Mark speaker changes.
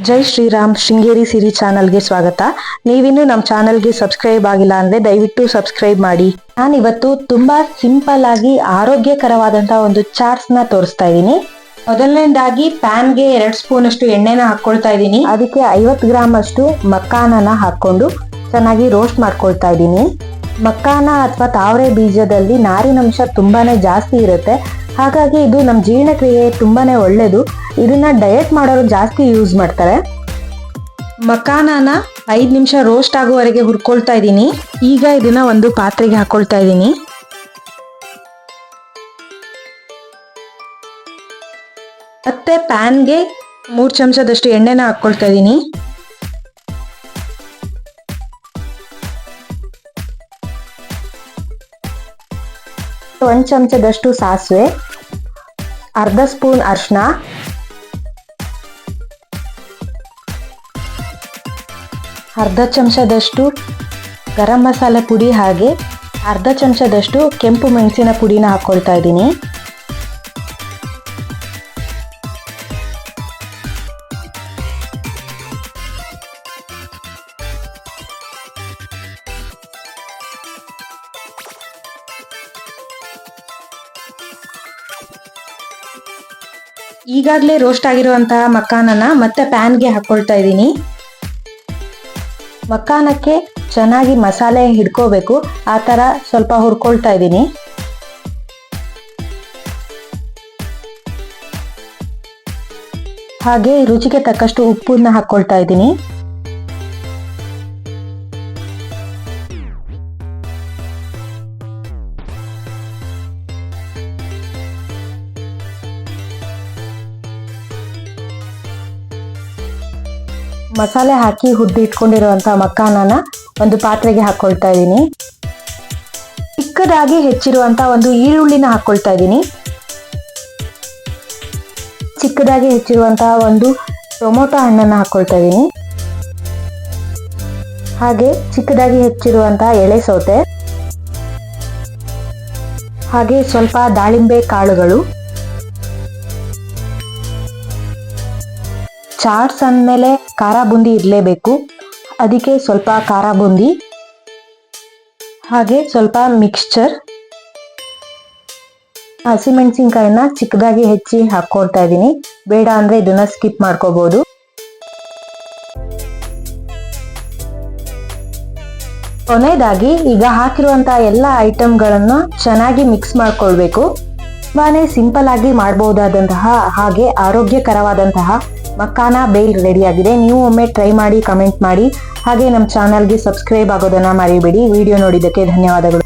Speaker 1: ಜೈ ಶ್ರೀರಾಮ್ ಶೃಂಗೇರಿ ಸಿರಿ ಚಾನಲ್ಗೆ ಸ್ವಾಗತ. ನೀವಿನ್ನು ನಮ್ಮ ಚಾನಲ್ಗೆ ಸಬ್ಸ್ಕ್ರೈಬ್ ಆಗಿಲ್ಲ ಅಂದ್ರೆ ದಯವಿಟ್ಟು ಸಬ್ಸ್ಕ್ರೈಬ್ ಮಾಡಿ. ನಾನಿವತ್ತು ತುಂಬಾ ಸಿಂಪಲ್ ಆಗಿ ಆರೋಗ್ಯಕರವಾದಂತಹ ಒಂದು ಚಾಟ್ಸ್ ನ ತೋರಿಸ್ತಾ ಇದ್ದೀನಿ. ಮೊದಲನೇದಾಗಿ ಪ್ಯಾನ್ಗೆ 2 ಸ್ಪೂನ್ ಅಷ್ಟು ಎಣ್ಣೆನ ಹಾಕೊಳ್ತಾ ಇದ್ದೀನಿ. ಅದಕ್ಕೆ 50 ಗ್ರಾಮ್ ಅಷ್ಟು ಮಕ್ಕಾನನ ಹಾಕೊಂಡು ಚೆನ್ನಾಗಿ ರೋಸ್ಟ್ ಮಾಡ್ಕೊಳ್ತಾ ಇದ್ದೀನಿ. ಮಕ್ಕಾನ ಅಥವಾ ತಾವರೆ ಬೀಜದಲ್ಲಿ ನಾರಿನಂಶ ತುಂಬಾನೇ ಜಾಸ್ತಿ ಇರುತ್ತೆ, ಹಾಗಾಗಿ ಇದು ನಮ್ಮ ಜೀರ್ಣಕ್ರಿಯೆ ತುಂಬಾನೇ ಒಳ್ಳೇದು. ಇದನ್ನ ಡಯಟ್ ಮಾಡೋರು ಜಾಸ್ತಿ ಯೂಸ್ ಮಾಡ್ತಾರೆ. ಮಕಾನನ 5 ನಿಮಿಷ ರೋಸ್ಟ್ ಆಗುವವರೆಗೆ ಹುರ್ಕೊಳ್ತಾ ಇದ್ದೀನಿ. ಈಗ ಇದನ್ನ ಒಂದು ಪಾತ್ರೆಗೆ ಹಾಕೊಳ್ತಾ ಇದ್ದೀನಿ. ಮತ್ತೆ ಪ್ಯಾನ್ಗೆ 3 ಚಮಚದಷ್ಟು ಎಣ್ಣೆನ ಹಾಕೊಳ್ತಾ ಇದ್ದೀನಿ. ಒಂದು ಚಮಚದಷ್ಟು ಸಾಸಿವೆ, ಅರ್ಧ ಸ್ಪೂನ್ ಅರಿಶಿನ, ಅರ್ಧ ಚಮಚದಷ್ಟು ಗರಂ ಮಸಾಲೆ ಪುಡಿ, ಹಾಗೆ ಅರ್ಧ ಚಮಚದಷ್ಟು ಕೆಂಪು ಮೆಣಸಿನ ಪುಡಿನ ಹಾಕೊಳ್ತಾ ಇದ್ದೀನಿ. ಈಗಾಗಲೇ ರೋಸ್ಟ್ ಆಗಿರುವಂತಹ ಮಕ್ಕಾನನ್ನ ಮತ್ತೆ ಪ್ಯಾನ್ಗೆ ಹಾಕೊಳ್ತಾ ಇದ್ದೀನಿ. ಮಕ್ಕಾನಕ್ಕೆ ಚೆನ್ನಾಗಿ ಮಸಾಲೆ ಹಿಡ್ಕೋಬೇಕು, ಆ ಥರ ಸ್ವಲ್ಪ ಹುರ್ಕೊಳ್ತಾ ಇದ್ದೀನಿ. ಹಾಗೆ ರುಚಿಗೆ ತಕ್ಕಷ್ಟು ಉಪ್ಪನ್ನ ಹಾಕೊಳ್ತಾ ಇದ್ದೀನಿ. ಮಸಾಲೆ ಹಾಕಿ ಹುರಿದು ಇಟ್ಕೊಂಡಿರುವಂತಹ ಮಕ್ಕಾನನ ಒಂದು ಪಾತ್ರೆಗೆ ಹಾಕೊಳ್ತಾ ಇದ್ದೀನಿ. ಚಿಕ್ಕದಾಗಿ ಹೆಚ್ಚಿರುವಂತಹ ಒಂದು ಈರುಳ್ಳಿನ ಹಾಕೊಳ್ತಾ ಇದ್ದೀನಿ. ಚಿಕ್ಕದಾಗಿ ಹೆಚ್ಚಿರುವಂತಹ ಒಂದು ಟೊಮೊಟೊ ಹಣ್ಣನ್ನು ಹಾಕೊಳ್ತಾ ಇದ್ದೀನಿ. ಹಾಗೆ ಚಿಕ್ಕದಾಗಿ ಹೆಚ್ಚಿರುವಂತಹ ಎಳೆ ಸೌತೆ, ಹಾಗೆ ಸ್ವಲ್ಪ ದಾಳಿಂಬೆ ಕಾಳುಗಳು. ಚಾಟ್ಸ್ ಅಂದಮೇಲೆ ಖಾರ ಬೂಂದಿ ಇರಲೇಬೇಕು, ಅದಕ್ಕೆ ಸ್ವಲ್ಪ ಖಾರ ಬೂಂದಿ, ಹಾಗೆ ಸ್ವಲ್ಪ ಮಿಕ್ಸ್ಚರ್. ಹಸಿಮೆಣಸಿನ್ಕಾಯಿನ ಚಿಕ್ಕದಾಗಿ ಹೆಚ್ಚಿ ಹಾಕೊಳ್ತಾ ಇದ್ದೀನಿ. ಬೇಡ ಅಂದ್ರೆ ಇದನ್ನ ಸ್ಕಿಪ್ ಮಾಡ್ಕೋಬಹುದು. ಕೊನೆಯದಾಗಿ ಈಗ ಹಾಕಿರುವಂತಹ ಎಲ್ಲ ಐಟಮ್ಗಳನ್ನು ಚೆನ್ನಾಗಿ ಮಿಕ್ಸ್ ಮಾಡ್ಕೊಳ್ಬೇಕು. ತುಂಬಾನೇ ಸಿಂಪಲ್ ಆಗಿ ಮಾಡಬಹುದಾದಂತಹ ಹಾಗೆ ಆರೋಗ್ಯಕರವಾದಂತಹ ಮಕ್ಕಾನ ಬೇಲ್ ರೆಡಿ ಆಗಿದೆ. ನೀವು ಒಮ್ಮೆ ಟ್ರೈ ಮಾಡಿ, ಕಮೆಂಟ್ ಮಾಡಿ, ಹಾಗೆ ನಮ್ಮ ಚಾನಲ್ಗೆ ಸಬ್ಸ್ಕ್ರೈಬ್ ಆಗೋದನ್ನ ಮರಿಬೇಡಿ. ವಿಡಿಯೋ ನೋಡಿದ್ದಕ್ಕೆ ಧನ್ಯವಾದಗಳು.